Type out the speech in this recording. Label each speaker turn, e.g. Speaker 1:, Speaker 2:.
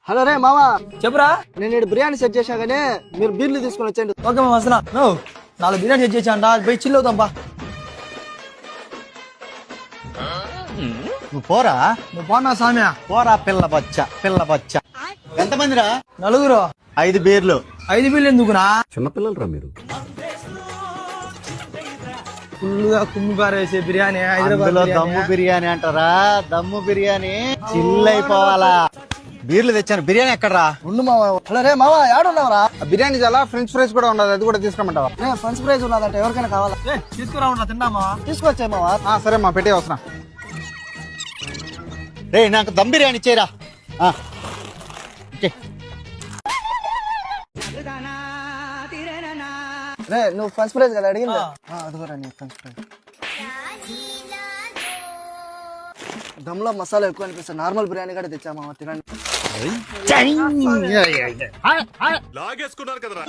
Speaker 1: Hello రే మామా,
Speaker 2: చెప్పురా.
Speaker 1: నేను ఇక్కడ బిర్యానీ సెట్ చేశా కానీ మీరు బీర్లు తీసుకొని వచ్చేయండి.
Speaker 2: ఓకే మేము వస్తున్నా. నువ్వు 4 బిర్యానీ సెట్ చేసా అంట, పోయి చిల్ అవుతాం బా.
Speaker 3: నువ్వు పోరా,
Speaker 2: నువ్వు పోనా సామ్యా?
Speaker 3: పోరా పిల్ల బచ్చ. ఎంతమందిరా?
Speaker 2: 4.
Speaker 3: 5 బీర్లు.
Speaker 2: 5 బిల్లు ఎందుకునా?
Speaker 4: చిన్నపిల్లలరా మీరు.
Speaker 2: ఫుల్గా కుమ్ముగారేసే బిర్యానీ హైదరాబాద్
Speaker 3: అందులో
Speaker 2: బిర్యానీ.
Speaker 3: దమ్ము బిర్యానీ అంటారా? దమ్ము బిర్యానీ చిల్ అయిపోవాలా. బీర్లు తెచ్చాను, బిర్యానీ ఎక్కడరా?
Speaker 1: ఉండు మావా. హలో రే మావా, ఏడున్నావురా?
Speaker 5: బిర్యానీ చాలా ఫ్రెంచ్ ఫ్రైస్ కూడా ఉండదు, అది కూడా తీసుకోమంటావా?
Speaker 1: రే ఫ్రెంచ్ ఫ్రైస్ ఉన్నదంటే ఎవరికైనా కావాలా?
Speaker 2: తీసుకురా ఉన్నా తిన్నామా?
Speaker 1: తీసుకొచ్చాయి మావా.
Speaker 5: సరే మా పెట్టే వస్తున్నా.
Speaker 3: రే నాకు దమ్ బిర్యానీ ఇచ్చేరా.
Speaker 1: రే నువ్వు ఫ్రెంచ్ ఫ్రైస్ కదా అడిగింది? అదిగోరా నీ ఫ్రెంచ్ ఫ్రైస్. దమ్లో మసాలా ఎక్కువ అనిపిస్తుంది. నార్మల్ బిర్యానీ కూడా తెచ్చా మావా, తినండి.
Speaker 4: లాగేసుకున్నారు కదరా.